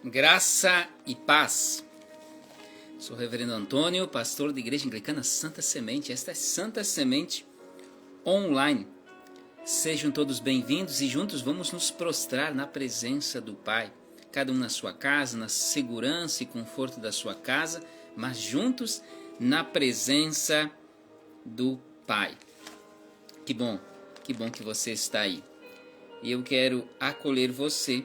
Graça e paz. Sou o Reverendo Antônio, pastor da Igreja Anglicana Santa Semente. Esta é Santa Semente Online. Sejam todos bem-vindos e juntos vamos nos prostrar na presença do Pai. Cada um na sua casa, na segurança e conforto da sua casa, mas juntos na presença do Pai. Que bom que você está aí. E eu quero acolher você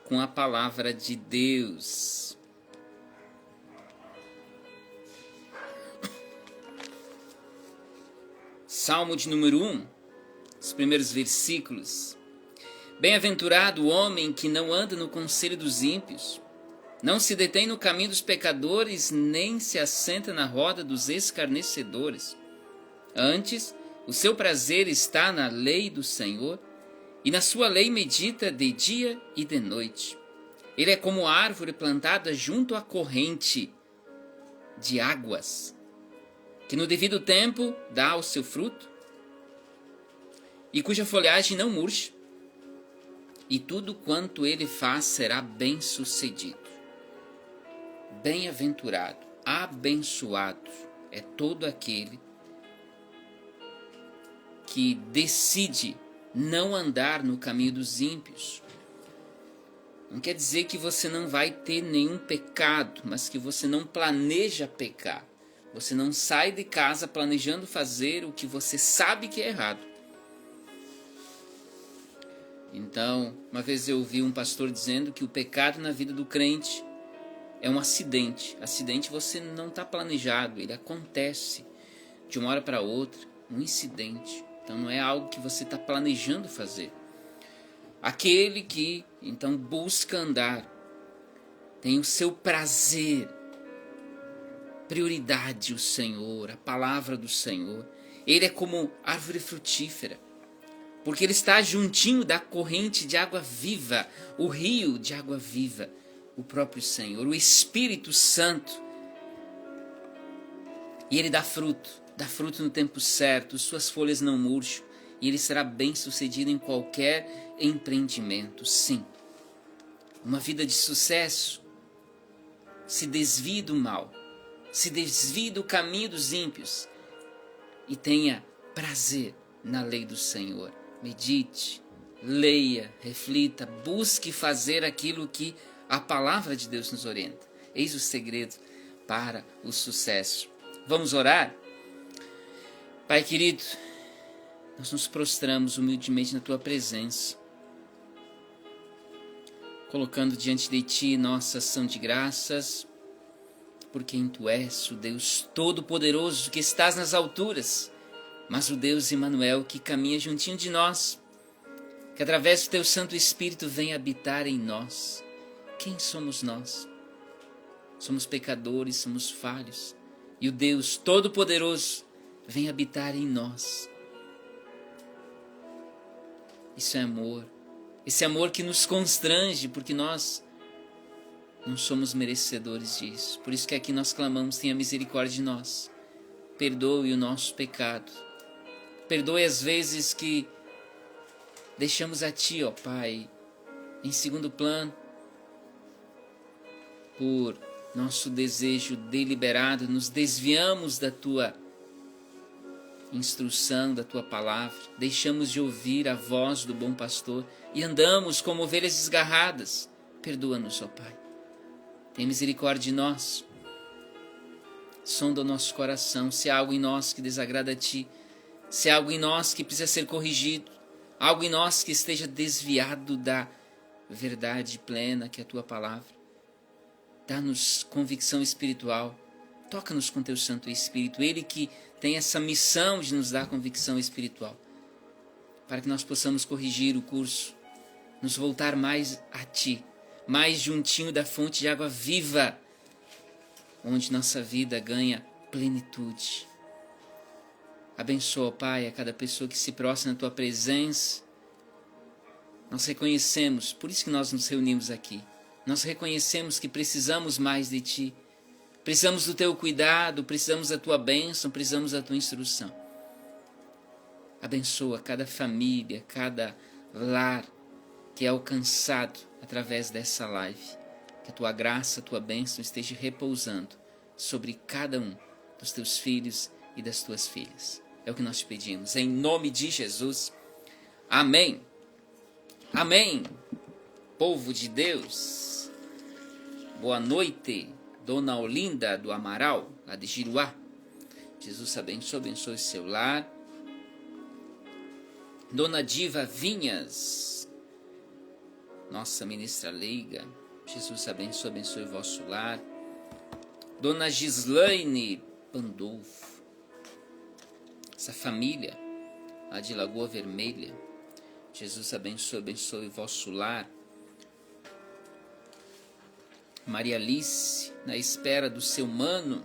com a palavra de Deus. Salmo de número 1, os primeiros versículos. Bem-aventurado o homem que não anda no conselho dos ímpios, não se detém no caminho dos pecadores, nem se assenta na roda dos escarnecedores. Antes, o seu prazer está na lei do Senhor, e na sua lei medita de dia e de noite. Ele é como árvore plantada junto à corrente de águas, que no devido tempo dá o seu fruto, e cuja folhagem não murcha, e tudo quanto ele faz será bem-sucedido. Bem-aventurado, abençoado é todo aquele que decide não andar no caminho dos ímpios. Não quer dizer que você não vai ter nenhum pecado, mas que você não planeja pecar. Você não sai de casa planejando fazer o que você sabe que é errado. Então, uma vez eu ouvi um pastor dizendo que o pecado na vida do crente é um acidente. Acidente você não está planejado, ele acontece de uma hora para outra, um incidente. Então não é algo que você está planejando fazer. Aquele que então busca andar, tem o seu prazer, prioridade o Senhor, a palavra do Senhor. Ele é como árvore frutífera, porque ele está juntinho da corrente de água viva, o rio de água viva, o próprio Senhor, o Espírito Santo. E ele dá fruto no tempo certo, suas folhas não murcham, e ele será bem-sucedido em qualquer empreendimento. Sim, uma vida de sucesso se desvie do mal, se desvie do caminho dos ímpios e tenha prazer na lei do Senhor. Medite, leia, reflita, busque fazer aquilo que a palavra de Deus nos orienta. Eis o segredo para o sucesso. Vamos orar? Pai querido, nós nos prostramos humildemente na Tua presença, colocando diante de Ti nossa ação de graças, por quem Tu és, o Deus Todo-Poderoso que estás nas alturas, mas o Deus Emmanuel que caminha juntinho de nós, que através do Teu Santo Espírito vem habitar em nós. Quem somos nós? Somos pecadores, somos falhos, e o Deus Todo-Poderoso vem habitar em nós. Isso é amor. Esse amor que nos constrange, porque nós não somos merecedores disso. Por isso que aqui nós clamamos, tenha misericórdia de nós. Perdoe o nosso pecado. Perdoe as vezes que deixamos a Ti, ó Pai, em segundo plano, por nosso desejo deliberado, nos desviamos da Tua instrução, da Tua palavra, deixamos de ouvir a voz do bom pastor e andamos como ovelhas desgarradas. Perdoa-nos, ó Pai. Tem misericórdia de nós. Sonda o nosso coração, se há algo em nós que desagrada a Ti, se há algo em nós que precisa ser corrigido, algo em nós que esteja desviado da verdade plena que é a Tua palavra. Dá-nos convicção espiritual. Toca-nos com Teu Santo Espírito, Ele que tem essa missão de nos dar convicção espiritual, para que nós possamos corrigir o curso, nos voltar mais a Ti, mais juntinho da fonte de água viva, onde nossa vida ganha plenitude. Abençoa, Pai, a cada pessoa que se prostra na Tua presença. Nós reconhecemos, por isso que nós nos reunimos aqui, nós reconhecemos que precisamos mais de Ti, precisamos do Teu cuidado, precisamos da Tua bênção, precisamos da Tua instrução. Abençoa cada família, cada lar que é alcançado através dessa live. Que a tua graça, a tua bênção esteja repousando sobre cada um dos teus filhos e das tuas filhas. É o que nós te pedimos, em nome de Jesus. Amém. Amém. Povo de Deus, boa noite. Dona Olinda do Amaral, lá de Giruá. Jesus abençoe seu lar. Dona Diva Vinhas, nossa ministra leiga, Jesus abençoe o vosso lar. Dona Gislaine Pandolfo, essa família lá de Lagoa Vermelha, Jesus abençoe o vosso lar. Maria Alice, na espera do seu mano.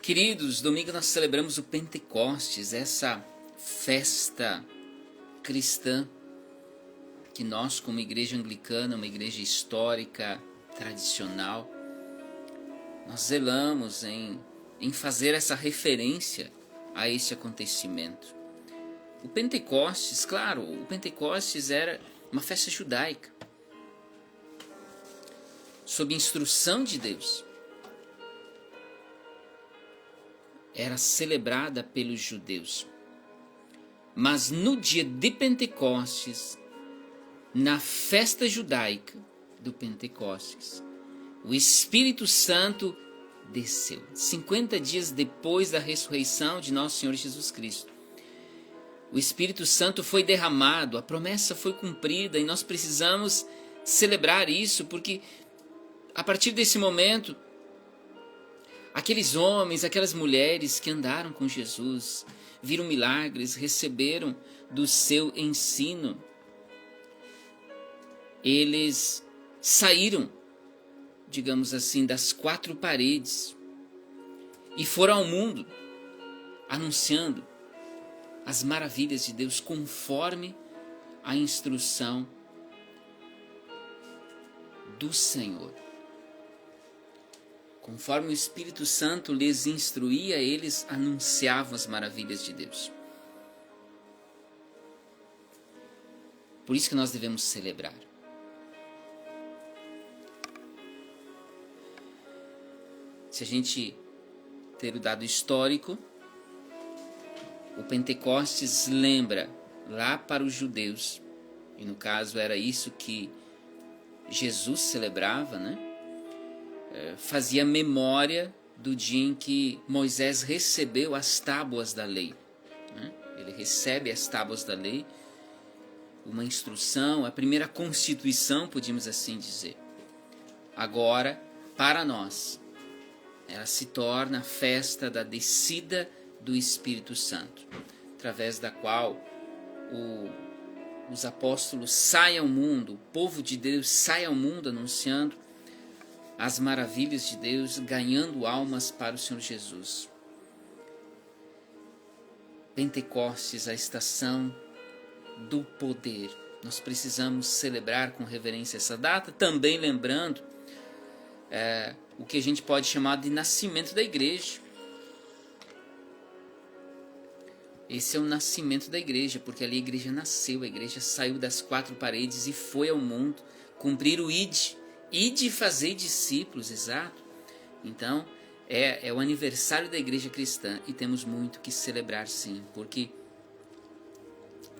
Queridos, domingo nós celebramos o Pentecostes, essa festa cristã que nós, como igreja anglicana, uma igreja histórica, tradicional, nós zelamos em fazer essa referência a esse acontecimento. O Pentecostes, claro, o Pentecostes era uma festa judaica, sob instrução de Deus. Era celebrada pelos judeus. Mas no dia de Pentecostes, na festa judaica do Pentecostes, o Espírito Santo desceu. 50 dias depois da ressurreição de nosso Senhor Jesus Cristo, o Espírito Santo foi derramado, a promessa foi cumprida e nós precisamos celebrar isso, porque a partir desse momento, aqueles homens, aquelas mulheres que andaram com Jesus, viram milagres, receberam do seu ensino. Eles saíram, digamos assim, das quatro paredes e foram ao mundo anunciando as maravilhas de Deus conforme a instrução do Senhor. Conforme o Espírito Santo lhes instruía, eles anunciavam as maravilhas de Deus. Por isso que nós devemos celebrar. Se a gente ter o dado histórico, o Pentecostes lembra lá para os judeus, e no caso era isso que Jesus celebrava, né? Fazia memória do dia em que Moisés recebeu as tábuas da lei. Ele recebe as tábuas da lei, uma instrução, a primeira constituição, podíamos assim dizer. Agora, para nós, ela se torna a festa da descida do Espírito Santo, através da qual os apóstolos saem ao mundo, o povo de Deus sai ao mundo anunciando as maravilhas de Deus, ganhando almas para o Senhor Jesus. Pentecostes, a estação do poder. Nós precisamos celebrar com reverência essa data, também lembrando o que a gente pode chamar de nascimento da igreja. Esse é o nascimento da igreja, porque ali a igreja nasceu, a igreja saiu das quatro paredes e foi ao mundo cumprir o ide fazer discípulos, exato. Então, é o aniversário da igreja cristã e temos muito que celebrar, sim, porque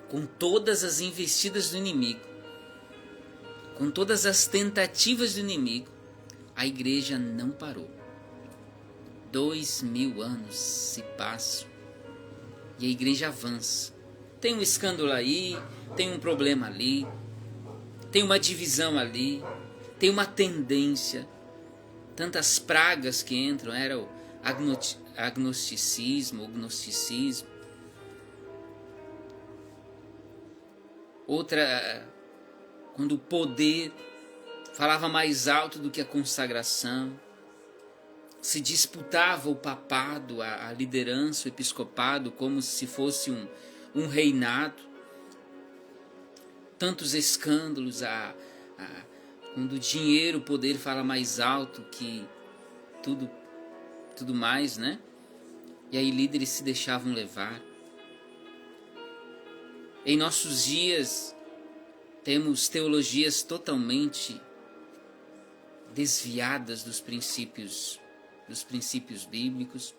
com todas as investidas do inimigo, com todas as tentativas do inimigo, a igreja não parou. 2000 anos se passam e a igreja avança. Tem um escândalo aí, tem um problema ali, tem uma divisão ali, tem uma tendência, tantas pragas que entram, era o agnosticismo, o gnosticismo. Outra, quando o poder falava mais alto do que a consagração, se disputava o papado, a liderança, o episcopado, como se fosse um reinado. Tantos escândalos, quando o dinheiro, o poder fala mais alto que tudo mais, né? E aí líderes se deixavam levar. Em nossos dias, Temos teologias totalmente desviadas dos princípios bíblicos.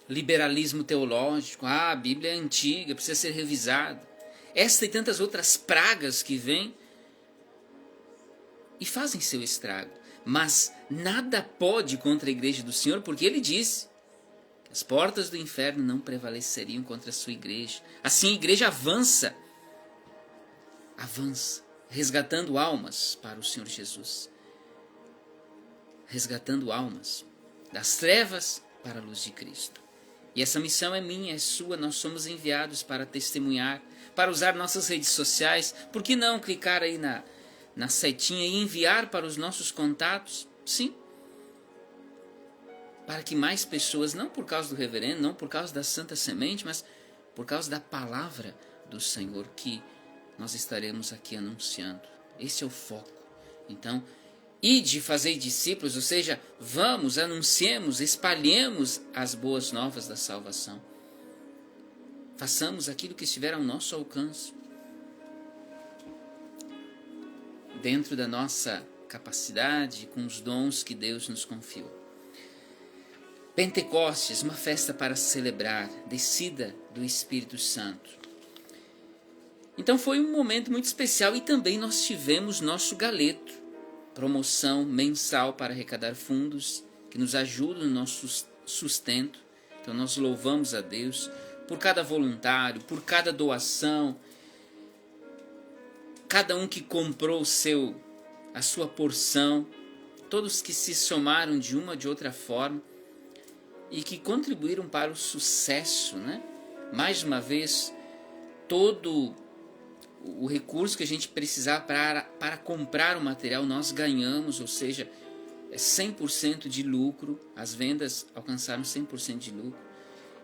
Liberalismo teológico, a Bíblia é antiga, precisa ser revisada. Esta e tantas outras pragas que vêm e fazem seu estrago. Mas nada pode contra a igreja do Senhor, porque ele disse que as portas do inferno não prevaleceriam contra a sua igreja. Assim a igreja avança, resgatando almas para o Senhor Jesus. Resgatando almas das trevas para a luz de Cristo. E essa missão é minha, é sua, nós somos enviados para testemunhar, para usar nossas redes sociais. Por que não clicar aí na setinha e enviar para os nossos contatos? Sim. Para que mais pessoas, não por causa do reverendo, não por causa da Santa Semente, mas por causa da palavra do Senhor que nós estaremos aqui anunciando. Esse é o foco. Então, ide fazer discípulos, ou seja, vamos, anunciemos, espalhemos as boas novas da salvação. Façamos aquilo que estiver ao nosso alcance, dentro da nossa capacidade, com os dons que Deus nos confiou. Pentecostes, uma festa para celebrar, descida do Espírito Santo. Então foi um momento muito especial e também nós tivemos nosso galeto, promoção mensal para arrecadar fundos que nos ajudam no nosso sustento. Então nós louvamos a Deus por cada voluntário, por cada doação, cada um que comprou a sua porção, todos que se somaram de uma ou de outra forma e que contribuíram para o sucesso, né? Mais uma vez, todo o recurso que a gente precisava para comprar o material, nós ganhamos, ou seja, 100% de lucro, as vendas alcançaram 100% de lucro.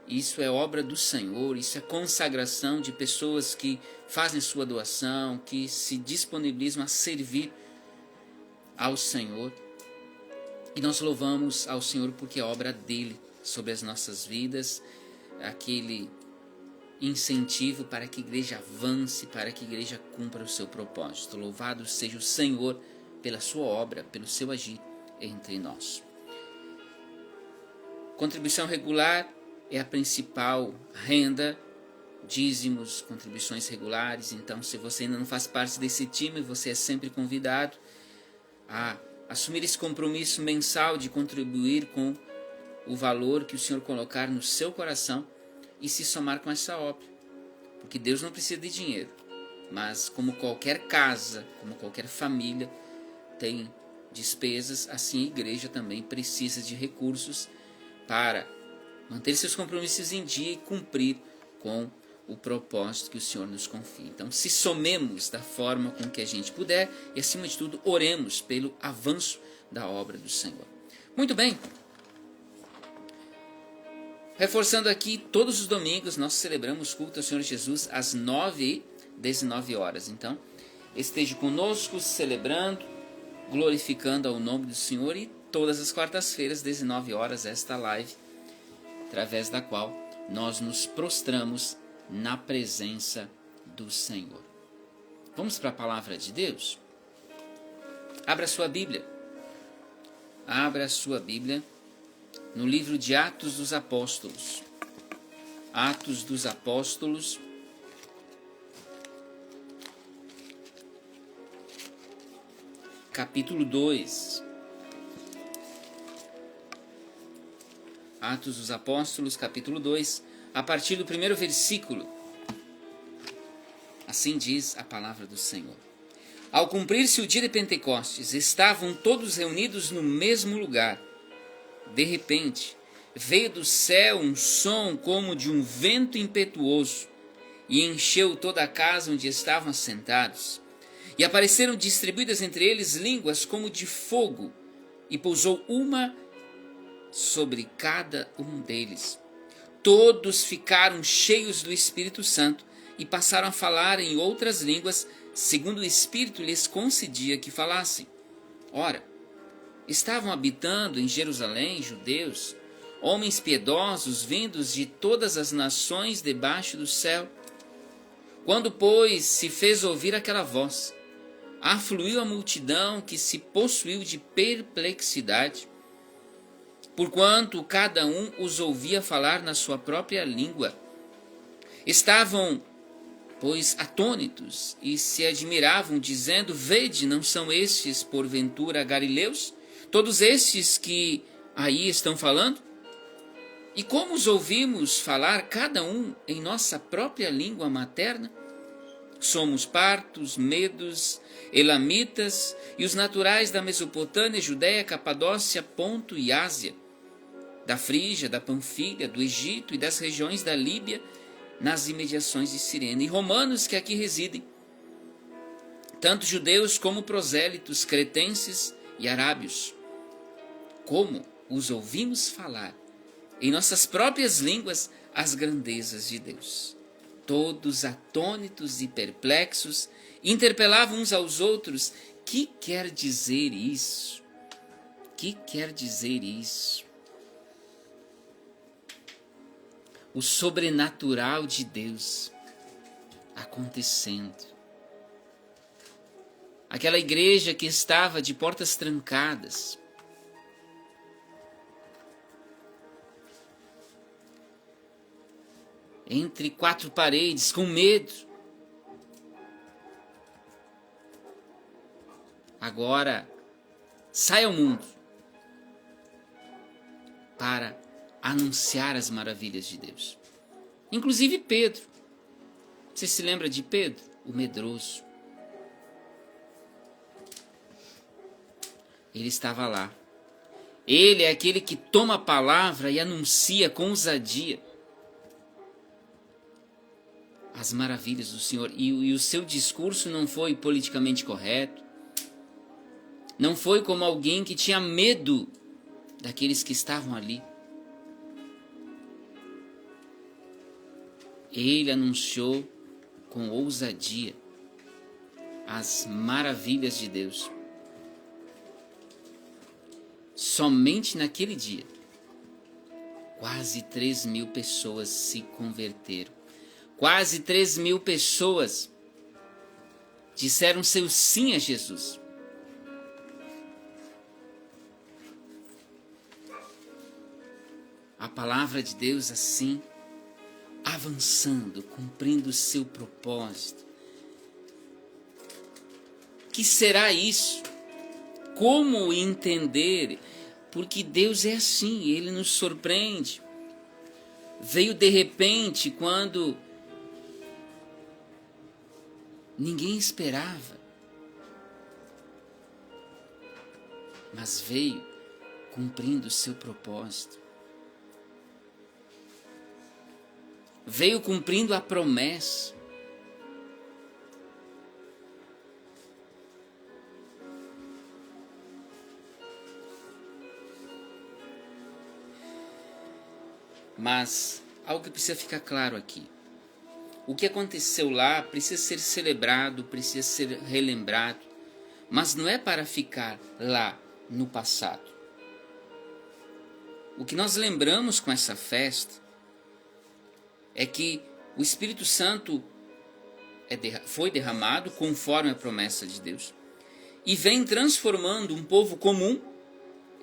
Isso é obra do Senhor, isso é consagração de pessoas que fazem sua doação, que se disponibilizam a servir ao Senhor. E nós louvamos ao Senhor porque é obra dele sobre as nossas vidas, aquele incentivo para que a igreja avance, para que a igreja cumpra o seu propósito. Louvado seja o Senhor pela sua obra, pelo seu agir entre nós. Contribuição regular é a principal renda, dízimos, contribuições regulares. Então, se você ainda não faz parte desse time, você é sempre convidado a assumir esse compromisso mensal de contribuir com o valor que o Senhor colocar no seu coração e se somar com essa obra. Porque Deus não precisa de dinheiro, mas como qualquer casa, como qualquer família tem despesas, assim a igreja também precisa de recursos para manter seus compromissos em dia e cumprir com o propósito que o Senhor nos confia. Então, se somemos da forma com que a gente puder e, acima de tudo, oremos pelo avanço da obra do Senhor. Muito bem. Reforçando aqui, todos os domingos nós celebramos culto ao Senhor Jesus às 9 e 19 horas. Então, esteja conosco celebrando, glorificando ao nome do Senhor, e todas as quartas-feiras, 19 horas, esta live, através da qual nós nos prostramos na presença do Senhor. Vamos para a palavra de Deus? Abra sua Bíblia. Abra sua Bíblia no livro de Atos dos Apóstolos. Atos dos Apóstolos, capítulo 2. Atos dos Apóstolos, capítulo 2, a partir do primeiro versículo. Assim diz a palavra do Senhor. Ao cumprir-se o dia de Pentecostes, estavam todos reunidos no mesmo lugar. De repente, veio do céu um som como de um vento impetuoso e encheu toda a casa onde estavam assentados. E apareceram distribuídas entre eles línguas como de fogo, e pousou uma sobre cada um deles. Todos ficaram cheios do Espírito Santo e passaram a falar em outras línguas, segundo o Espírito lhes concedia que falassem. Ora, estavam habitando em Jerusalém judeus, homens piedosos vindos de todas as nações debaixo do céu. Quando, pois, se fez ouvir aquela voz, afluiu a multidão que se possuiu de perplexidade, porquanto cada um os ouvia falar na sua própria língua. Estavam, pois, atônitos e se admiravam, dizendo: Vede, não são estes, porventura, galileus? Todos estes que aí estão falando? E como os ouvimos falar, cada um em nossa própria língua materna? Somos partos, medos, elamitas e os naturais da Mesopotâmia, Judéia, Capadócia, Ponto e Ásia, da Frígia, da Panfilha, do Egito e das regiões da Líbia, nas imediações de Cirene, e romanos que aqui residem, tanto judeus como prosélitos, cretenses e arábios. Como os ouvimos falar em nossas próprias línguas as grandezas de Deus. Todos atônitos e perplexos, interpelavam uns aos outros: que quer dizer isso? Que quer dizer isso? O sobrenatural de Deus acontecendo. Aquela igreja que estava de portas trancadas, entre quatro paredes, com medo. Agora, sai ao mundo para anunciar as maravilhas de Deus. Inclusive Pedro. Você se lembra de Pedro? O medroso. Ele estava lá. Ele é aquele que toma a palavra e anuncia com ousadia as maravilhas do Senhor. E o seu discurso não foi politicamente correto. Não foi como alguém que tinha medo daqueles que estavam ali. Ele anunciou com ousadia as maravilhas de Deus. Somente naquele dia, quase 3.000 pessoas se converteram. Quase 3.000 pessoas disseram seu sim a Jesus. A palavra de Deus assim, avançando, cumprindo o seu propósito. Que será isso? Como entender? Porque Deus é assim, Ele nos surpreende. Veio de repente quando ninguém esperava. Mas veio cumprindo o seu propósito. Veio cumprindo a promessa. Mas algo que precisa ficar claro aqui. O que aconteceu lá precisa ser celebrado, precisa ser relembrado, mas não é para ficar lá no passado. O que nós lembramos com essa festa é que o Espírito Santo foi derramado conforme a promessa de Deus e vem transformando um povo comum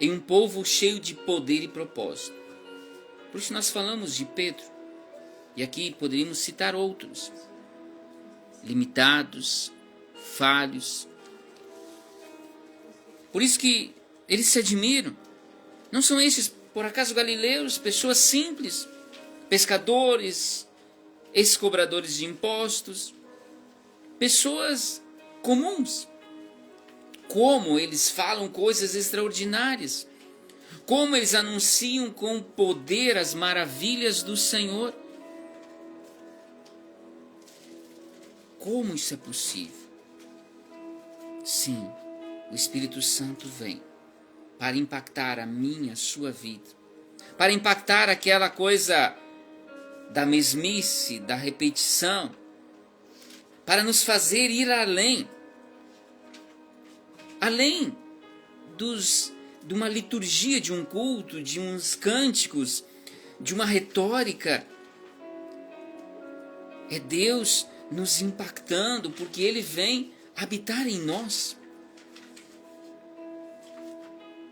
em um povo cheio de poder e propósito. Por isso nós falamos de Pedro, e aqui poderíamos citar outros, limitados, falhos. Por isso que eles se admiram. Não são esses, por acaso, galileus, pessoas simples, pescadores, ex-cobradores de impostos, pessoas comuns. Como eles falam coisas extraordinárias, como eles anunciam com poder as maravilhas do Senhor. Como isso é possível? Sim, o Espírito Santo vem para impactar a minha, a sua vida, para impactar aquela coisa da mesmice, da repetição, para nos fazer ir além de uma liturgia, de um culto, de uns cânticos, de uma retórica. É Deus nos impactando, porque Ele vem habitar em nós.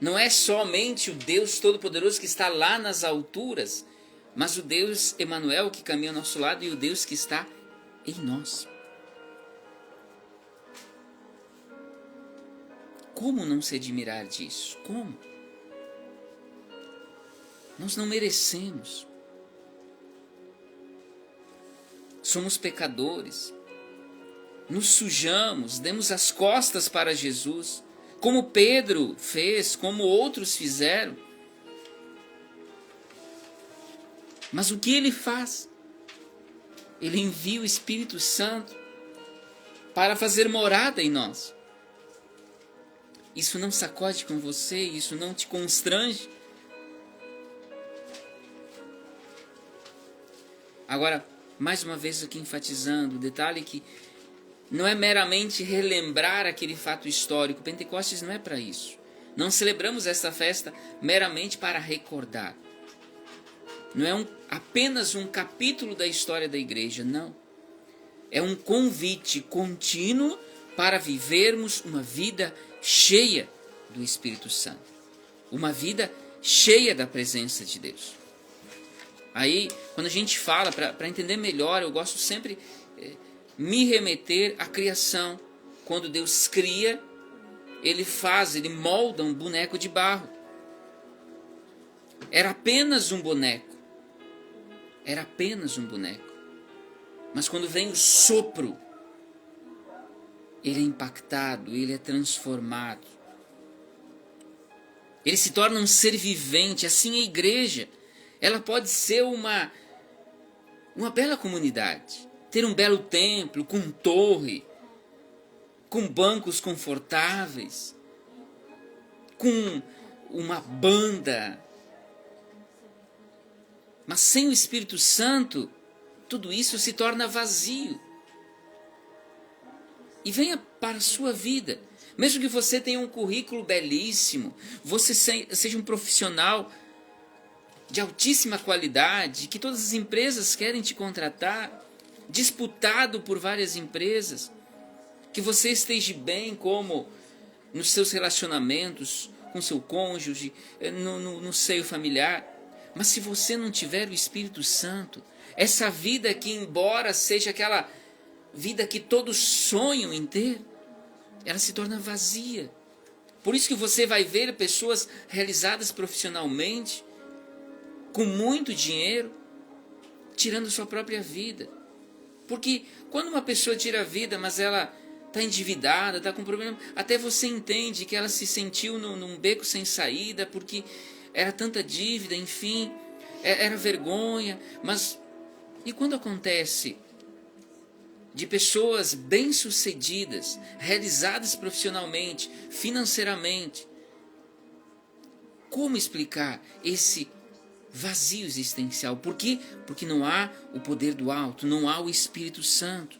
Não é somente o Deus Todo-Poderoso que está lá nas alturas, mas o Deus Emanuel que caminha ao nosso lado e o Deus que está em nós. Como não se admirar disso? Como? Nós não merecemos. Somos pecadores. Nos sujamos, demos as costas para Jesus, como Pedro fez, como outros fizeram. Mas o que ele faz? Ele envia o Espírito Santo para fazer morada em nós. Isso não sacode com você? Isso não te constrange? Agora, mais uma vez aqui enfatizando o detalhe que não é meramente relembrar aquele fato histórico. Pentecostes não é para isso. Não celebramos esta festa meramente para recordar. Não é apenas um capítulo da história da igreja, não. É um convite contínuo para vivermos uma vida cheia do Espírito Santo. Uma vida cheia da presença de Deus. Aí, quando a gente fala, para entender melhor, eu gosto sempre me remeter à criação. Quando Deus cria, Ele molda um boneco de barro. Era apenas um boneco. Era apenas um boneco. Mas quando vem o sopro, ele é impactado, ele é transformado. Ele se torna um ser vivente. Assim a igreja, ela pode ser uma bela comunidade. Ter um belo templo, com torre, com bancos confortáveis, com uma banda. Mas sem o Espírito Santo, tudo isso se torna vazio. E venha para a sua vida. Mesmo que você tenha um currículo belíssimo, você seja um profissional de altíssima qualidade, que todas as empresas querem te contratar, disputado por várias empresas, que você esteja bem como nos seus relacionamentos com seu cônjuge, no seio familiar. Mas se você não tiver o Espírito Santo, essa vida que, embora seja aquela vida que todos sonham em ter, ela se torna vazia. Por isso que você vai ver pessoas realizadas profissionalmente, com muito dinheiro, tirando sua própria vida. Porque quando uma pessoa tira a vida, mas ela está endividada, está com problema, até você entende que ela se sentiu num beco sem saída, porque era tanta dívida, enfim, era vergonha. Mas e quando acontece de pessoas bem-sucedidas, realizadas profissionalmente, financeiramente, como explicar esse vazio existencial? Por quê? Porque não há o poder do alto, não há o Espírito Santo.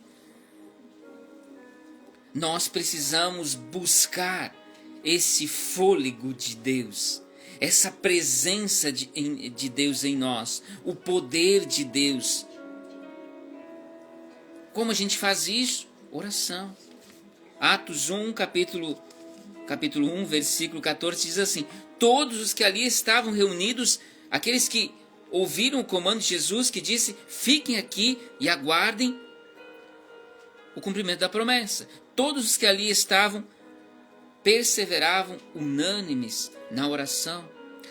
Nós precisamos buscar esse fôlego de Deus, essa presença de Deus em nós, o poder de Deus. Como a gente faz isso? Oração. Atos 1, capítulo 1, versículo 14, diz assim: todos os que ali estavam reunidos, aqueles que ouviram o comando de Jesus, que disse: fiquem aqui e aguardem o cumprimento da promessa. Todos os que ali estavam perseveravam unânimes na oração.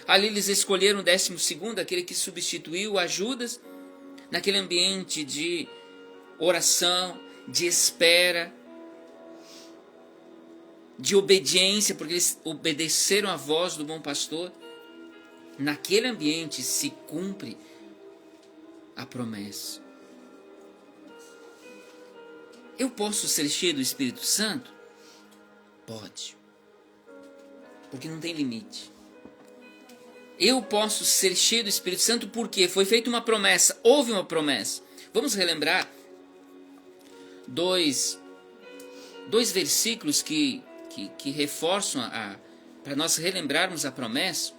Ali eles escolheram o 12º, aquele que substituiu a Judas, naquele ambiente de oração, de espera, de obediência, porque eles obedeceram à voz do bom pastor. Naquele ambiente se cumpre a promessa. Eu posso ser cheio do Espírito Santo? Pode. Porque não tem limite. Eu posso ser cheio do Espírito Santo porque foi feita uma promessa, houve uma promessa. Vamos relembrar dois versículos que reforçam para nós relembrarmos a promessa.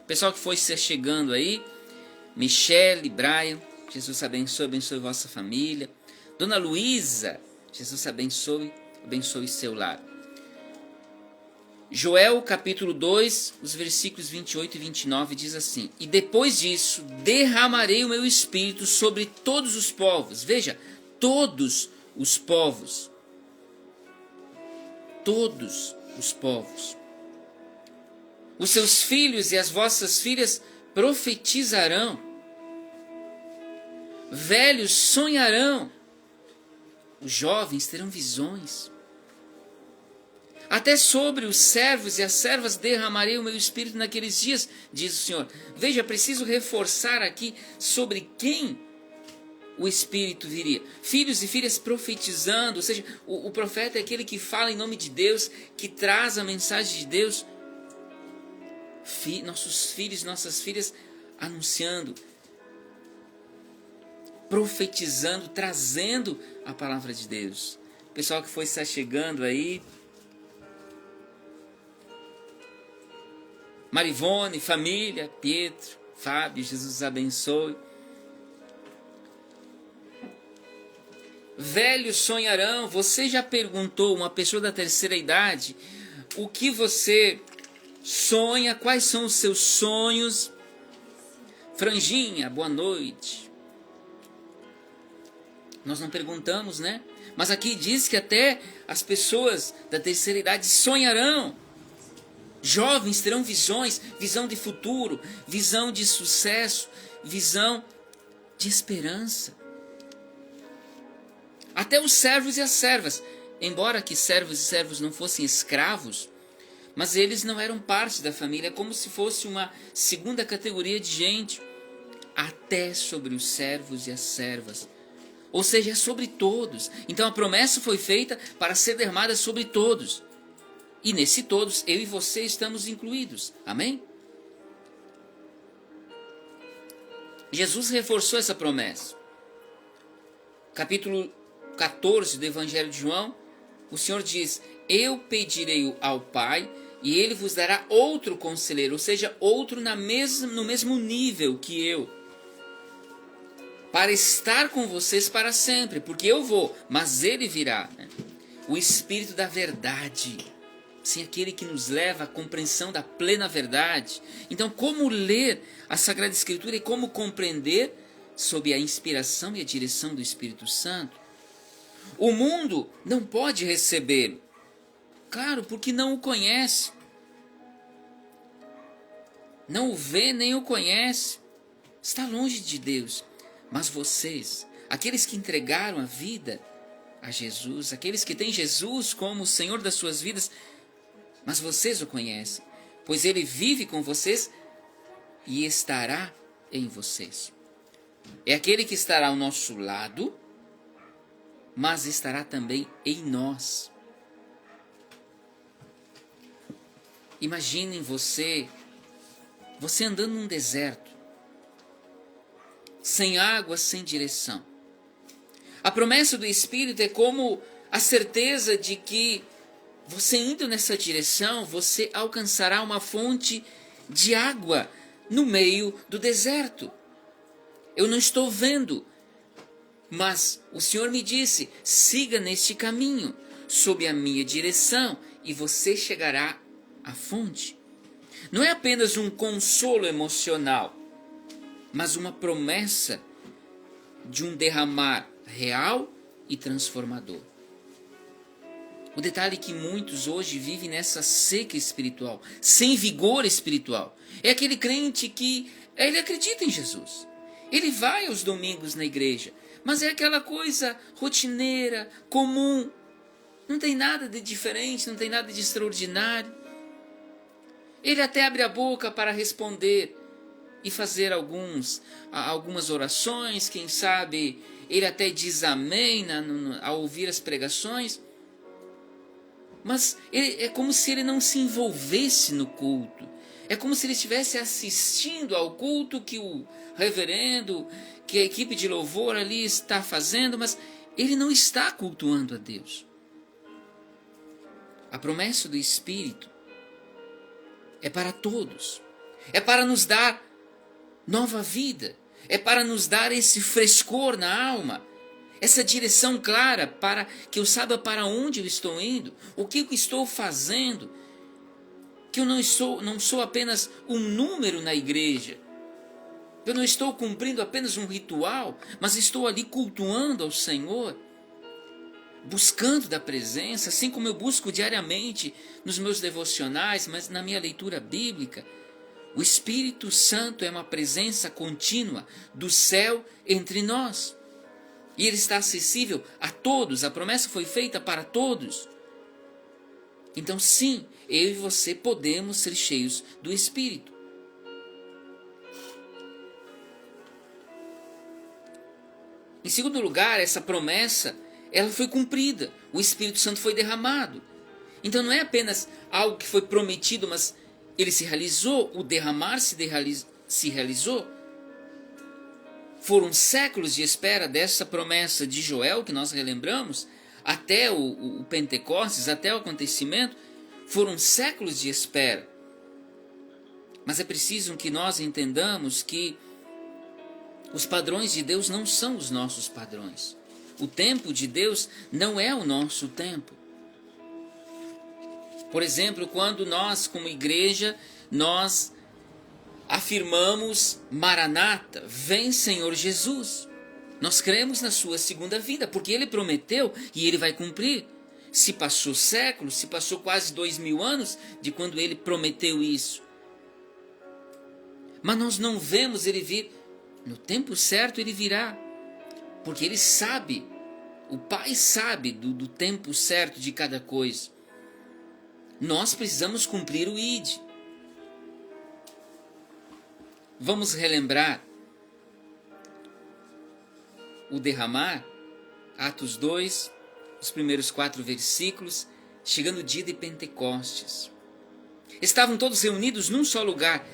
Pessoal que foi se chegando aí, Michele, Brian, Jesus abençoe vossa família. Dona Luísa, Jesus abençoe seu lar. Joel capítulo 2, os versículos 28 e 29 diz assim: E depois disso derramarei o meu espírito sobre todos os povos. Veja, todos os povos. Todos os povos. Os seus filhos e as vossas filhas profetizarão. Velhos sonharão. Os jovens terão visões. Até sobre os servos e as servas derramarei o meu espírito naqueles dias, diz o Senhor. Veja, preciso reforçar aqui sobre quem o Espírito viria. Filhos e filhas profetizando, ou seja, o profeta é aquele que fala em nome de Deus, que traz a mensagem de Deus. Nossos filhos, nossas filhas anunciando, profetizando, trazendo a palavra de Deus. Pessoal que foi se chegando aí, Marivone, família, Pietro, Fábio, Jesus abençoe. Velhos sonharão. Você já perguntou, uma pessoa da terceira idade, o que você sonha? Quais são os seus sonhos? Franjinha, boa noite. Nós não perguntamos, né? Mas aqui diz que até as pessoas da terceira idade sonharão. Jovens terão visões, visão de futuro, visão de sucesso, visão de esperança. Até os servos e as servas, embora que servos e servos não fossem escravos, mas eles não eram parte da família, como se fosse uma segunda categoria de gente. Até sobre os servos e as servas, ou seja, é sobre todos. Então a promessa foi feita para ser derramada sobre todos. E nesse todos, eu e você estamos incluídos. Amém? Jesus reforçou essa promessa. Capítulo 14 do Evangelho de João, o Senhor diz: Eu pedirei ao Pai, e Ele vos dará outro conselheiro, ou seja, outro no mesmo nível que eu, para estar com vocês para sempre, porque eu vou, mas Ele virá. O Espírito da verdade. Sim, aquele que nos leva à compreensão da plena verdade. Então, como ler a Sagrada Escritura e como compreender sob a inspiração e a direção do Espírito Santo? O mundo não pode receber, claro, porque não o conhece. Não o vê nem o conhece. Está longe de Deus. Mas vocês, aqueles que entregaram a vida a Jesus, aqueles que têm Jesus como o Senhor das suas vidas, mas vocês o conhecem, pois Ele vive com vocês e estará em vocês. É aquele que estará ao nosso lado, mas estará também em nós. Imaginem você andando num deserto, sem água, sem direção. A promessa do Espírito é como a certeza de que você indo nessa direção, você alcançará uma fonte de água no meio do deserto. Eu não estou vendo, mas o Senhor me disse: siga neste caminho, sob a minha direção, e você chegará à fonte. Não é apenas um consolo emocional, mas uma promessa de um derramar real e transformador. O detalhe é que muitos hoje vivem nessa seca espiritual, sem vigor espiritual. É aquele crente que ele acredita em Jesus. Ele vai aos domingos na igreja, mas é aquela coisa rotineira, comum. Não tem nada de diferente, não tem nada de extraordinário. Ele até abre a boca para responder e fazer algumas orações, quem sabe ele até diz amém ao ouvir as pregações. Mas é como se ele não se envolvesse no culto. É como se ele estivesse assistindo ao culto que o reverendo, que a equipe de louvor ali está fazendo, mas ele não está cultuando a Deus. A promessa do Espírito é para todos. É para nos dar nova vida. É para nos dar esse frescor na alma. essa direção clara para que eu saiba para onde eu estou indo, o que eu estou fazendo, que eu não sou apenas um número na igreja, eu não estou cumprindo apenas um ritual, mas estou ali cultuando ao Senhor, buscando da presença, assim como eu busco diariamente nos meus devocionais, mas na minha leitura bíblica. O Espírito Santo é uma presença contínua do céu entre nós. E ele está acessível a todos, a promessa foi feita para todos. Então sim, eu e você podemos ser cheios do Espírito. Em segundo lugar, essa promessa, ela foi cumprida. O Espírito Santo foi derramado. Então não é apenas algo que foi prometido, mas ele se realizou, o derramar se realizou. Foram séculos de espera dessa promessa de Joel, que nós relembramos, até o Pentecostes, até o acontecimento, foram séculos de espera. Mas é preciso que nós entendamos que os padrões de Deus não são os nossos padrões. O tempo de Deus não é o nosso tempo. Por exemplo, quando nós, como igreja, nós afirmamos Maranata, vem Senhor Jesus. Nós cremos na sua segunda vinda, porque Ele prometeu e Ele vai cumprir. Se passou séculos, se passou quase 2000 anos de quando Ele prometeu isso. Mas nós não vemos Ele vir. No tempo certo Ele virá, porque Ele sabe, o Pai sabe do tempo certo de cada coisa. Nós precisamos cumprir o ID. Vamos relembrar o derramar, Atos 2, os primeiros 4 versículos, chegando o dia de Pentecostes. Estavam todos reunidos num só lugar,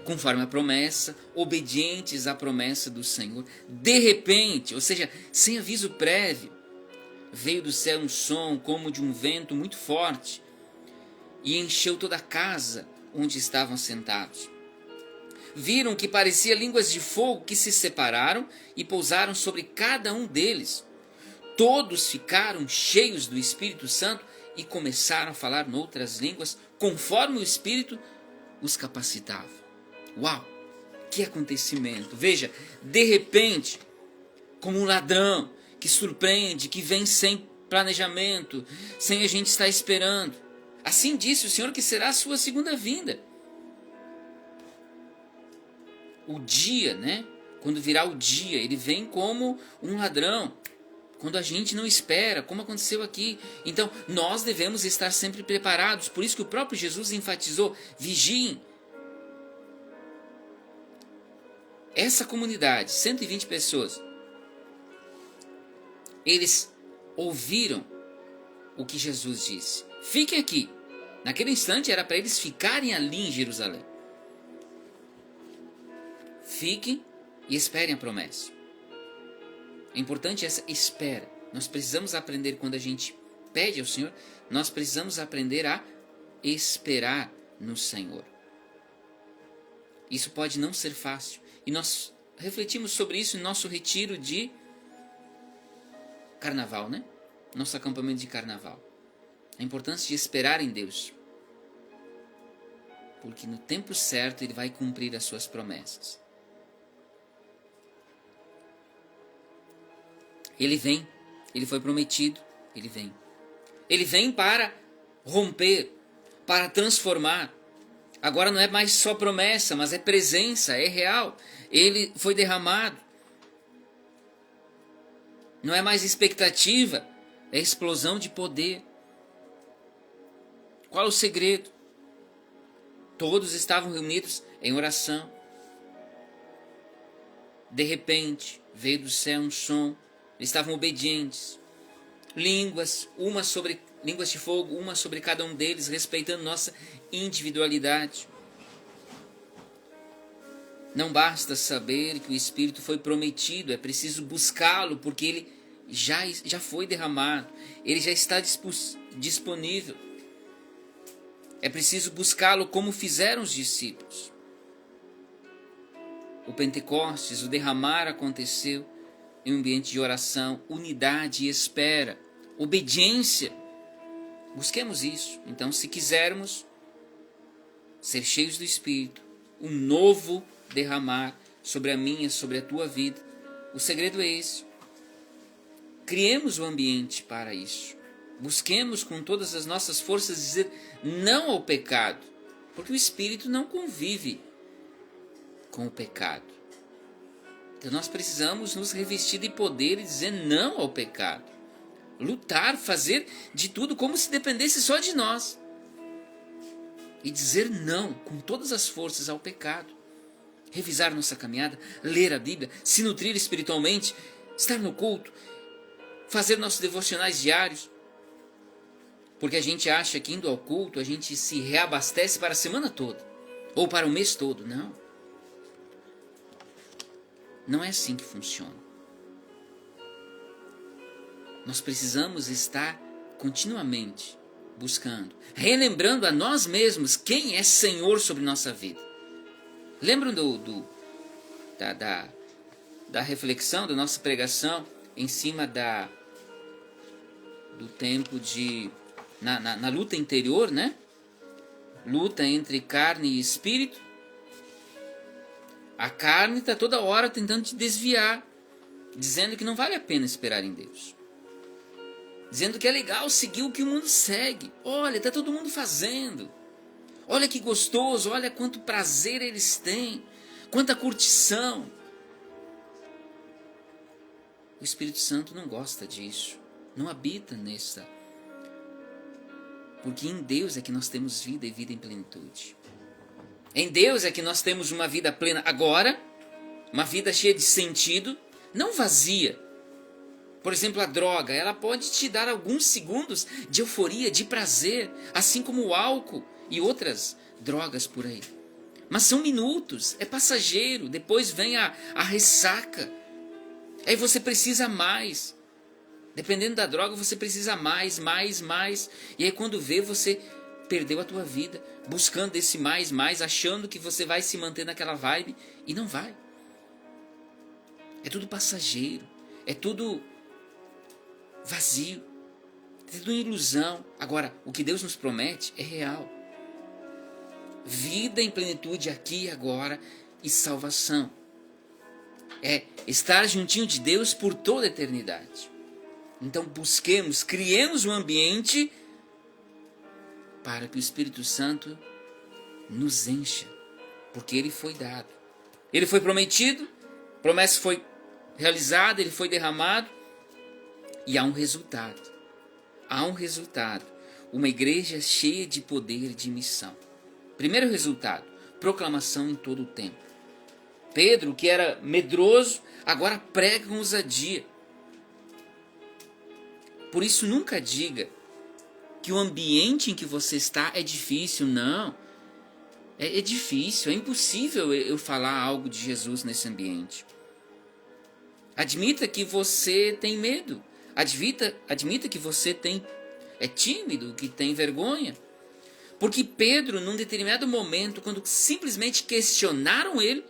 conforme a promessa, obedientes à promessa do Senhor. De repente, ou seja, sem aviso prévio, veio do céu um som como de um vento muito forte e encheu toda a casa onde estavam sentados. Viram que parecia línguas de fogo que se separaram e pousaram sobre cada um deles. Todos ficaram cheios do Espírito Santo e começaram a falar noutras línguas, conforme o Espírito os capacitava. Uau! Que acontecimento! Veja, de repente, como um ladrão que surpreende, que vem sem planejamento, sem a gente estar esperando. Assim disse o Senhor que será a sua segunda vinda. O dia, né? Quando virá o dia, ele vem como um ladrão, quando a gente não espera, como aconteceu aqui. Então, nós devemos estar sempre preparados. Por isso que o próprio Jesus enfatizou: vigiem. Essa comunidade, 120 pessoas, eles ouviram o que Jesus disse. Fiquem aqui. Naquele instante era para eles ficarem ali em Jerusalém. Fiquem e esperem a promessa. É importante essa espera. Nós precisamos aprender, quando a gente pede ao Senhor, nós precisamos aprender a esperar no Senhor. Isso pode não ser fácil. E nós refletimos sobre isso em nosso retiro de carnaval, né? Nosso acampamento de carnaval. A importância de esperar em Deus. Porque no tempo certo Ele vai cumprir as suas promessas. Ele vem, Ele foi prometido, Ele vem. Ele vem para romper, para transformar. Agora não é mais só promessa, mas é presença, é real. Ele foi derramado. Não é mais expectativa, é explosão de poder. Qual o segredo? Todos estavam reunidos em oração. De repente, veio do céu um som. Eles estavam obedientes. Línguas de fogo, uma sobre cada um deles, respeitando nossa individualidade. Não basta saber que o Espírito foi prometido, é preciso buscá-lo, porque ele já foi derramado, ele já está disponível. É preciso buscá-lo como fizeram os discípulos. O Pentecostes, o derramar aconteceu, em um ambiente de oração, unidade e espera, obediência. Busquemos isso. Então, se quisermos ser cheios do Espírito, um novo derramar sobre a minha, sobre a tua vida, o segredo é esse. Criemos o ambiente para isso. Busquemos com todas as nossas forças dizer não ao pecado, porque o Espírito não convive com o pecado. Então nós precisamos nos revestir de poder e dizer não ao pecado. Lutar, fazer de tudo como se dependesse só de nós. E dizer não com todas as forças ao pecado. Revisar nossa caminhada, ler a Bíblia, se nutrir espiritualmente, estar no culto, fazer nossos devocionais diários. Porque a gente acha que indo ao culto a gente se reabastece para a semana toda. Ou para o mês todo. Não. Não é assim que funciona. Nós precisamos estar continuamente buscando, relembrando a nós mesmos quem é Senhor sobre nossa vida. Lembram da reflexão, da nossa pregação em cima do tempo de... Na luta interior, né? Luta entre carne e espírito. A carne está toda hora tentando te desviar, dizendo que não vale a pena esperar em Deus. Dizendo que é legal seguir o que o mundo segue. Olha, está todo mundo fazendo. Olha que gostoso, olha quanto prazer eles têm, quanta curtição. O Espírito Santo não gosta disso, não habita nessa. Porque em Deus é que nós temos vida e vida em plenitude. Em Deus é que nós temos uma vida plena agora, uma vida cheia de sentido, não vazia. Por exemplo, a droga, ela pode te dar alguns segundos de euforia, de prazer, assim como o álcool e outras drogas por aí. Mas são minutos, é passageiro, depois vem a ressaca. Aí você precisa mais. Dependendo da droga, você precisa mais. E aí quando vê, você perdeu a tua vida, buscando esse mais, achando que você vai se manter naquela vibe, e não vai. É tudo passageiro, é tudo vazio, é tudo ilusão. Agora, o que Deus nos promete é real. Vida em plenitude aqui e agora e salvação. É estar juntinho de Deus por toda a eternidade. Então busquemos, criemos um ambiente para que o Espírito Santo nos encha, porque ele foi dado. Ele foi prometido, a promessa foi realizada, ele foi derramado e há um resultado. Há um resultado. Uma igreja cheia de poder e de missão. Primeiro resultado, proclamação em todo o tempo. Pedro, que era medroso, agora prega com ousadia. Por isso nunca diga que o ambiente em que você está é difícil. Não. É difícil, é impossível eu falar algo de Jesus nesse ambiente. Admita que você tem medo. Admita que você é tímido, que tem vergonha. Porque Pedro, num determinado momento, quando simplesmente questionaram ele,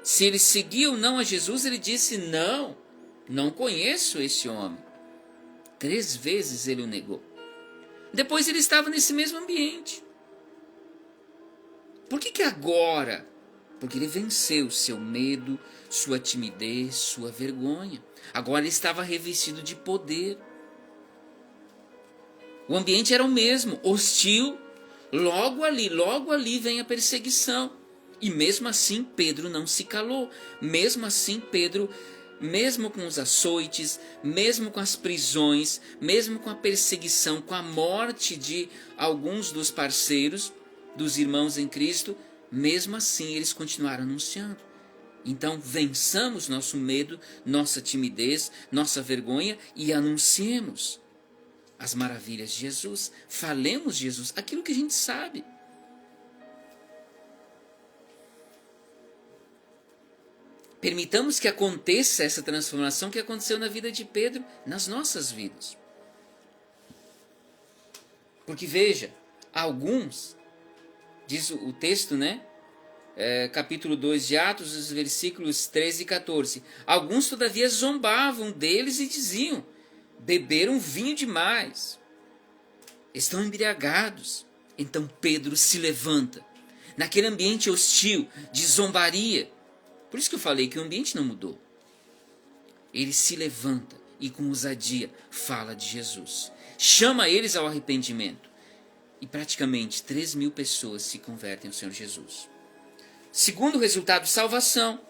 se ele seguia ou não a Jesus, ele disse, não conheço esse homem. 3 vezes ele o negou. Depois ele estava nesse mesmo ambiente. Por que agora? Porque ele venceu seu medo, sua timidez, sua vergonha. Agora ele estava revestido de poder. O ambiente era o mesmo, hostil. Logo ali vem a perseguição. E mesmo assim Pedro não se calou. Mesmo assim Pedro, mesmo com os açoites, mesmo com as prisões, mesmo com a perseguição, com a morte de alguns dos parceiros, dos irmãos em Cristo, mesmo assim eles continuaram anunciando. Então vençamos nosso medo, nossa timidez, nossa vergonha e anunciemos as maravilhas de Jesus. Falemos de Jesus, aquilo que a gente sabe. Permitamos que aconteça essa transformação que aconteceu na vida de Pedro, nas nossas vidas. Porque veja, alguns, diz o texto, né? capítulo 2 de Atos, os versículos 13 e 14. Alguns, todavia, zombavam deles e diziam: beberam vinho demais, estão embriagados. Então Pedro se levanta, naquele ambiente hostil, de zombaria. Por isso que eu falei que o ambiente não mudou. Ele se levanta e com ousadia fala de Jesus. Chama eles ao arrependimento. E praticamente 3.000 pessoas se convertem ao Senhor Jesus. Segundo resultado, salvação.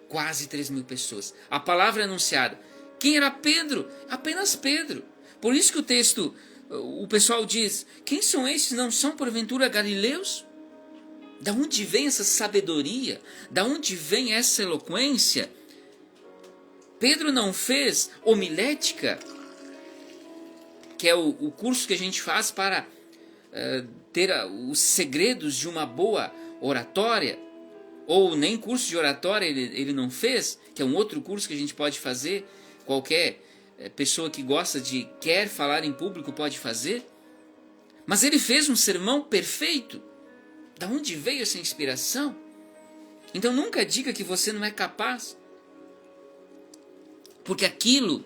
Quase 3.000 pessoas. A palavra anunciada. Quem era Pedro? Apenas Pedro. Por isso que o texto, o pessoal diz: quem são esses? Não são porventura galileus? Da onde vem essa sabedoria? Da onde vem essa eloquência? Pedro não fez homilética, que é o curso que a gente faz para ter os segredos de uma boa oratória, ou nem curso de oratória ele não fez, que é um outro curso que a gente pode fazer, qualquer pessoa que quer falar em público pode fazer. Mas ele fez um sermão perfeito. Da onde veio essa inspiração? Então nunca diga que você não é capaz. Porque aquele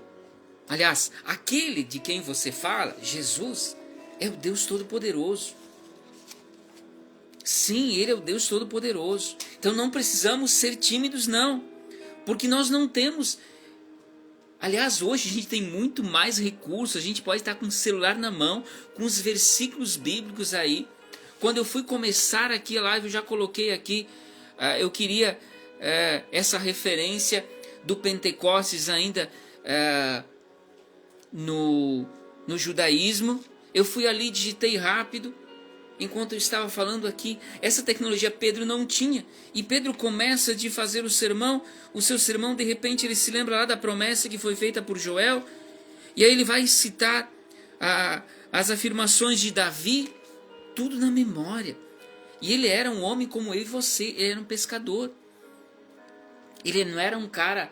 de quem você fala, Jesus, é o Deus Todo-Poderoso. Sim, Ele é o Deus Todo-Poderoso. Então não precisamos ser tímidos, não. Porque nós não temos... Aliás, hoje a gente tem muito mais recursos. A gente pode estar com o celular na mão, com os versículos bíblicos aí. Quando eu fui começar aqui a live, eu já coloquei aqui, eu queria essa referência do Pentecostes ainda no judaísmo. Eu fui ali, digitei rápido, enquanto eu estava falando aqui. Essa tecnologia Pedro não tinha. E Pedro começa de fazer o seu sermão, de repente ele se lembra lá da promessa que foi feita por Joel, e aí ele vai citar as afirmações de Davi, tudo na memória. E ele era um homem como eu e você, ele era um pescador. Ele não era um cara...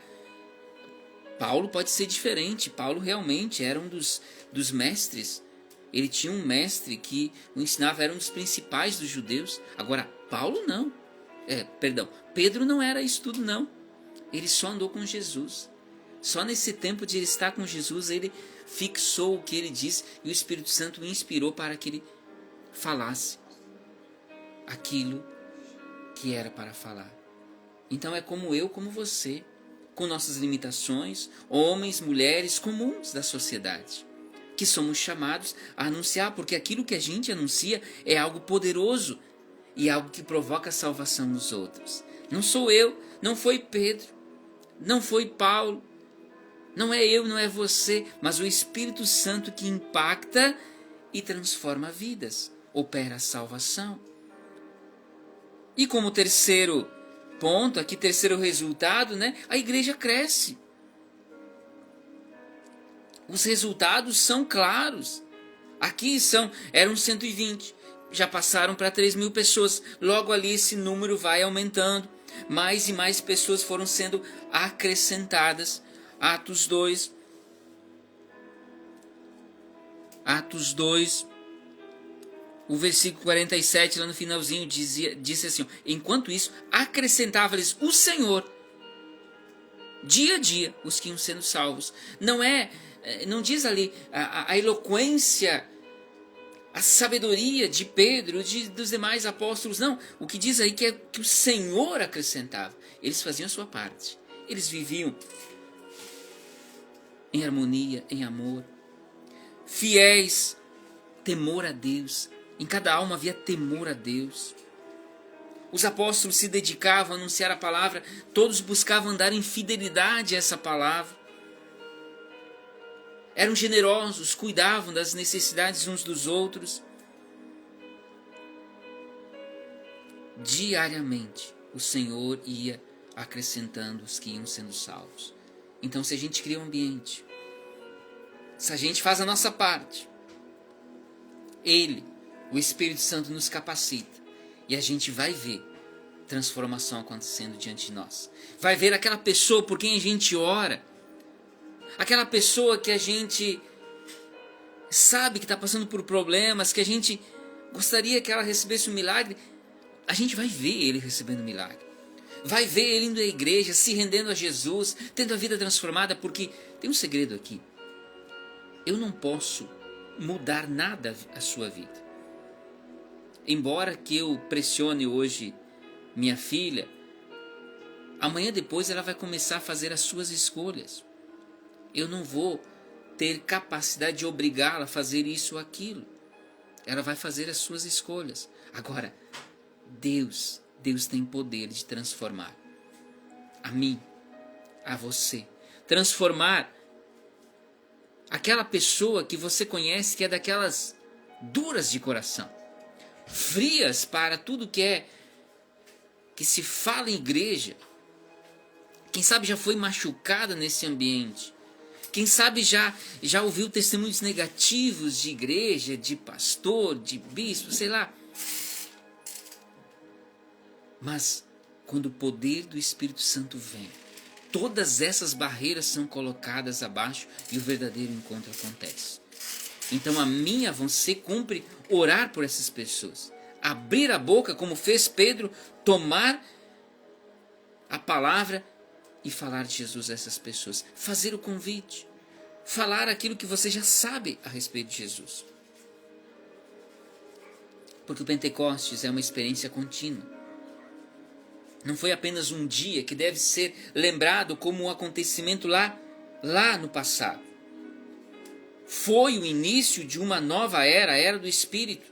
Paulo pode ser diferente. Paulo realmente era um dos mestres. Ele tinha um mestre que o ensinava, era um dos principais dos judeus. Agora, Paulo não. Pedro não era isso tudo, não. Ele só andou com Jesus. Só nesse tempo de ele estar com Jesus, ele fixou o que ele disse e o Espírito Santo o inspirou para que ele falasse aquilo que era para falar. Então é como eu, como você, com nossas limitações, homens, mulheres comuns da sociedade, que somos chamados a anunciar, porque aquilo que a gente anuncia é algo poderoso e algo que provoca salvação nos outros. Não sou eu, não foi Pedro, não foi Paulo, não é eu, não é você, mas o Espírito Santo que impacta e transforma vidas, opera a salvação. E como terceiro ponto, aqui terceiro resultado, a igreja cresce. Os resultados são claros. Aqui eram 120, já passaram para 3.000 pessoas. Logo ali esse número vai aumentando. Mais e mais pessoas foram sendo acrescentadas. Atos 2, o versículo 47, lá no finalzinho, disse assim: enquanto isso, acrescentava-lhes o Senhor, dia a dia, os que iam sendo salvos. Não diz ali a eloquência, a sabedoria de Pedro, dos demais apóstolos, não. O que diz aí que o Senhor acrescentava. Eles faziam a sua parte. Eles viviam em harmonia, em amor, fiéis, temor a Deus. Em cada alma havia temor a Deus. Os apóstolos se dedicavam a anunciar a palavra, todos buscavam andar em fidelidade a essa palavra. Eram generosos, cuidavam das necessidades uns dos outros. Diariamente, o Senhor ia acrescentando os que iam sendo salvos. Então, se a gente cria um ambiente, se a gente faz a nossa parte, Ele, o Espírito Santo, nos capacita e a gente vai ver transformação acontecendo diante de nós. Vai ver aquela pessoa por quem a gente ora, aquela pessoa que a gente sabe que está passando por problemas, que a gente gostaria que ela recebesse um milagre. A gente vai ver ele recebendo um milagre. Vai ver ele indo à igreja, se rendendo a Jesus, tendo a vida transformada, porque tem um segredo aqui. Eu não posso mudar nada a sua vida. Embora que eu pressione hoje minha filha, amanhã depois ela vai começar a fazer as suas escolhas. Eu não vou ter capacidade de obrigá-la a fazer isso ou aquilo. Ela vai fazer as suas escolhas. Agora, Deus tem poder de transformar a mim, a você. Transformar aquela pessoa que você conhece que é daquelas duras de coração, frias para tudo que se fala em igreja. Quem sabe já foi machucada nesse ambiente. Quem sabe já ouviu testemunhos negativos de igreja, de pastor, de bispo, sei lá. Mas quando o poder do Espírito Santo vem, todas essas barreiras são colocadas abaixo e o verdadeiro encontro acontece. Então a minha, você cumpre orar por essas pessoas. Abrir a boca, como fez Pedro, tomar a palavra e falar de Jesus a essas pessoas. Fazer o convite. Falar aquilo que você já sabe a respeito de Jesus. Porque o Pentecostes é uma experiência contínua. Não foi apenas um dia que deve ser lembrado como um acontecimento lá no passado. Foi o início de uma nova era, a era do Espírito.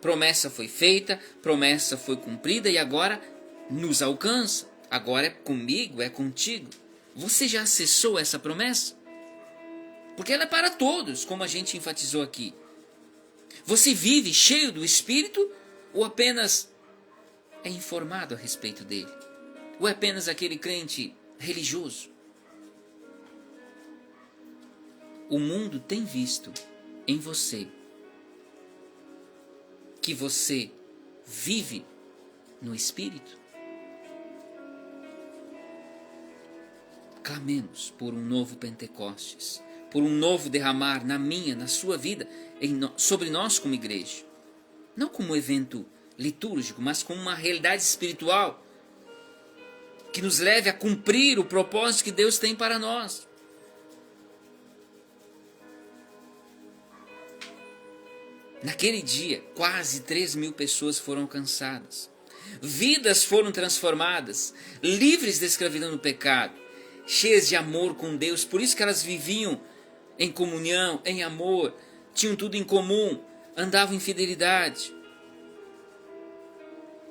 Promessa foi feita, promessa foi cumprida e agora nos alcança. Agora é comigo, é contigo. Você já acessou essa promessa? Porque ela é para todos, como a gente enfatizou aqui. Você vive cheio do Espírito ou apenas é informado a respeito dele? Ou é apenas aquele crente religioso? O mundo tem visto em você que você vive no Espírito? Clamemos por um novo Pentecostes, por um novo derramar na minha, na sua vida, sobre nós como igreja. Não como um evento litúrgico, mas como uma realidade espiritual que nos leve a cumprir o propósito que Deus tem para nós. Naquele dia, quase 3.000 pessoas foram alcançadas. Vidas foram transformadas, livres da escravidão do pecado, cheias de amor com Deus. Por isso que elas viviam em comunhão, em amor, tinham tudo em comum, andavam em fidelidade.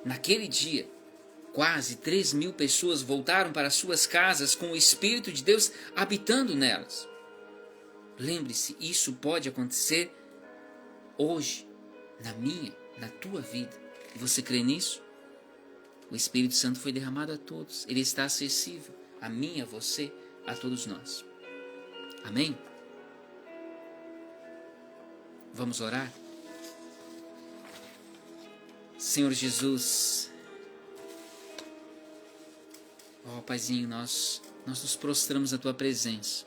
Naquele dia, quase 3.000 pessoas voltaram para suas casas com o Espírito de Deus habitando nelas. Lembre-se, isso pode acontecer hoje, na minha, na tua vida. E você crê nisso? O Espírito Santo foi derramado a todos. Ele está acessível a mim, a você, a todos nós. Amém? Vamos orar? Senhor Jesus, ó Paizinho, nós nos prostramos à Tua presença,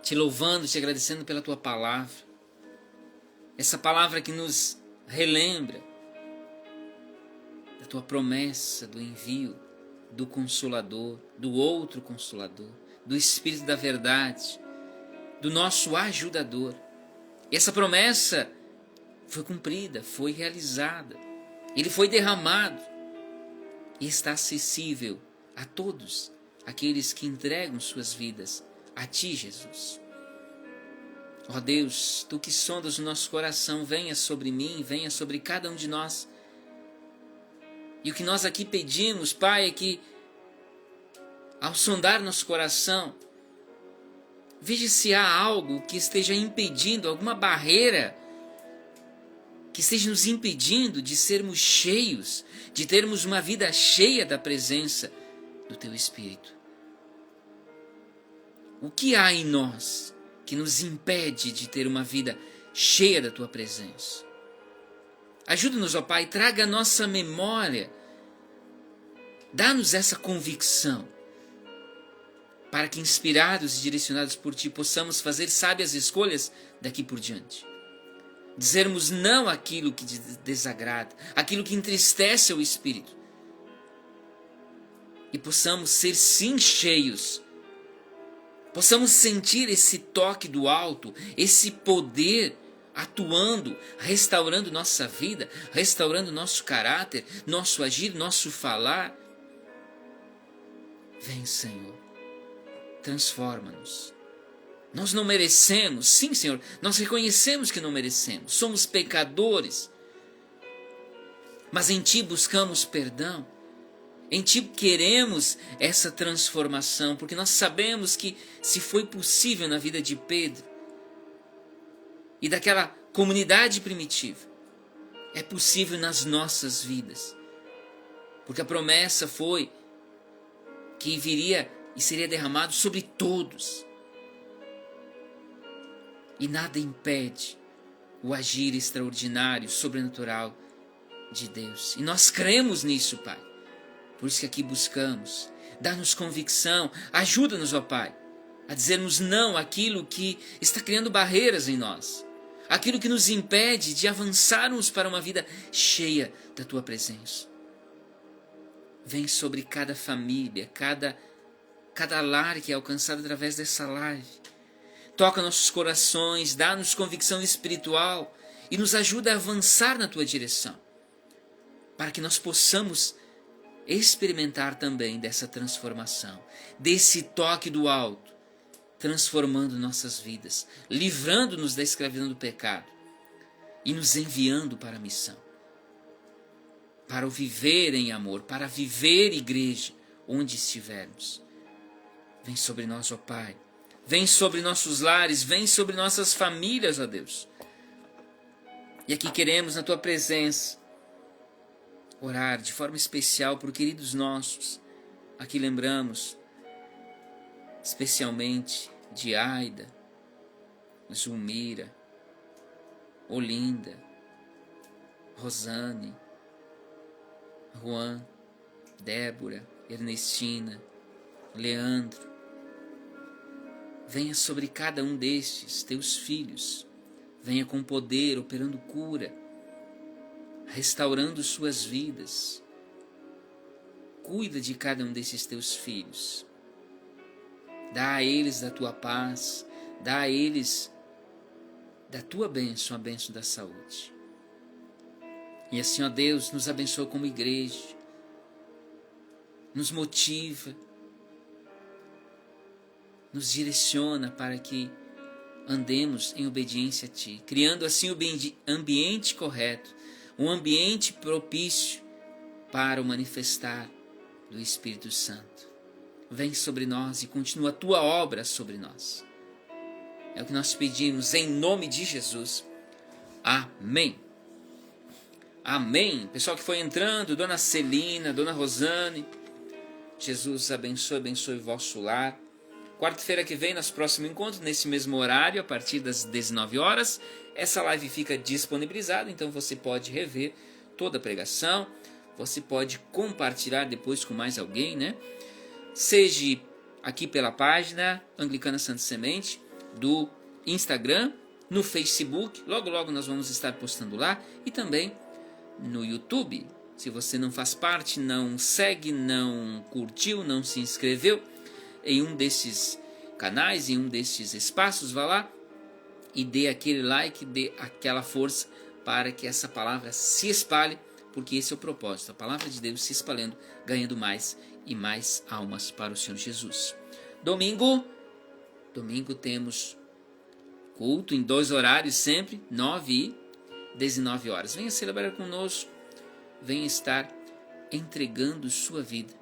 te louvando, te agradecendo pela Tua palavra, essa palavra que nos relembra da Tua promessa, do envio do Consolador, do outro Consolador, do Espírito da Verdade, do nosso Ajudador. E essa promessa foi cumprida, foi realizada, Ele foi derramado e está acessível a todos aqueles que entregam suas vidas a Ti, Jesus. Ó Deus, Tu que sondas o nosso coração, venha sobre mim, venha sobre cada um de nós. E o que nós aqui pedimos, Pai, é que ao sondar nosso coração, veja se há algo que esteja impedindo, alguma barreira que esteja nos impedindo de sermos cheios, de termos uma vida cheia da presença do Teu Espírito. O que há em nós que nos impede de ter uma vida cheia da Tua presença? Ajuda-nos, ó Pai, traga a nossa memória, dá-nos essa convicção, para que, inspirados e direcionados por Ti, possamos fazer sábias escolhas daqui por diante. dizermos não àquilo que desagrada, aquilo que entristece o espírito, e possamos ser sim cheios, possamos sentir esse toque do alto, esse poder atuando, restaurando nossa vida, restaurando nosso caráter, nosso agir, nosso falar. Vem, Senhor, transforma-nos. Nós não merecemos, sim, Senhor, nós reconhecemos que não merecemos, somos pecadores, mas em Ti buscamos perdão, em Ti queremos essa transformação, porque nós sabemos que se foi possível na vida de Pedro e daquela comunidade primitiva, é possível nas nossas vidas, porque a promessa foi que viria e seria derramado sobre todos. E nada impede o agir extraordinário, sobrenatural de Deus. E nós cremos nisso, Pai. Por isso que aqui buscamos. Dá-nos convicção, ajuda-nos, ó Pai, a dizermos não àquilo que está criando barreiras em nós. Aquilo que nos impede de avançarmos para uma vida cheia da Tua presença. Vem sobre cada família, cada lar que é alcançado através dessa live. Toca nossos corações, dá-nos convicção espiritual e nos ajuda a avançar na Tua direção, para que nós possamos experimentar também dessa transformação, desse toque do alto, transformando nossas vidas, livrando-nos da escravidão do pecado e nos enviando para a missão, para o viver em amor, para viver igreja onde estivermos. Vem sobre nós, ó Pai. Vem sobre nossos lares, vem sobre nossas famílias, ó Deus. E aqui queremos, na Tua presença, orar de forma especial por queridos nossos. Aqui lembramos especialmente de Aida, Zulmira, Olinda, Rosane, Juan, Débora, Ernestina, Leandro. Venha sobre cada um destes Teus filhos. Venha com poder, operando cura, restaurando suas vidas. Cuida de cada um desses Teus filhos. Dá a eles da Tua paz. Dá a eles da Tua bênção, a bênção da saúde. E assim, ó Deus, nos abençoa como igreja. Nos motiva. Nos direciona para que andemos em obediência a Ti, criando assim o ambiente correto, um ambiente propício para o manifestar do Espírito Santo. Vem sobre nós e continua a Tua obra sobre nós. É o que nós pedimos em nome de Jesus. Amém. Amém. Pessoal que foi entrando, Dona Celina, Dona Rosane, Jesus abençoe o vosso lar. Quarta-feira que vem, nosso próximo encontro, nesse mesmo horário, a partir das 19 horas. Essa live fica disponibilizada, então você pode rever toda a pregação. Você pode compartilhar depois com mais alguém, né? Seja aqui pela página Anglicana Santa Semente, do Instagram, no Facebook. Logo, logo nós vamos estar postando lá. E também no YouTube. Se você não faz parte, não segue, não curtiu, não se inscreveu em um desses canais, em um desses espaços, vá lá e dê aquele like, dê aquela força para que essa palavra se espalhe, porque esse é o propósito, a palavra de Deus se espalhando, ganhando mais e mais almas para o Senhor Jesus. Domingo temos culto em 2 horários sempre, 9 e 19 horas. Venha celebrar conosco, venha estar entregando sua vida,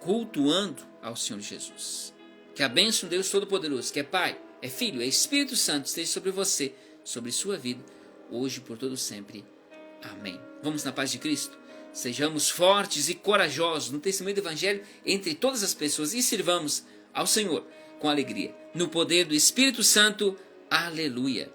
cultuando ao Senhor Jesus. Que a bênção de Deus Todo-Poderoso, que é Pai, é Filho, é Espírito Santo, esteja sobre você, sobre sua vida, hoje e por todo sempre. Amém. Vamos na paz de Cristo? Sejamos fortes e corajosos no testemunho do Evangelho entre todas as pessoas e sirvamos ao Senhor com alegria, no poder do Espírito Santo. Aleluia.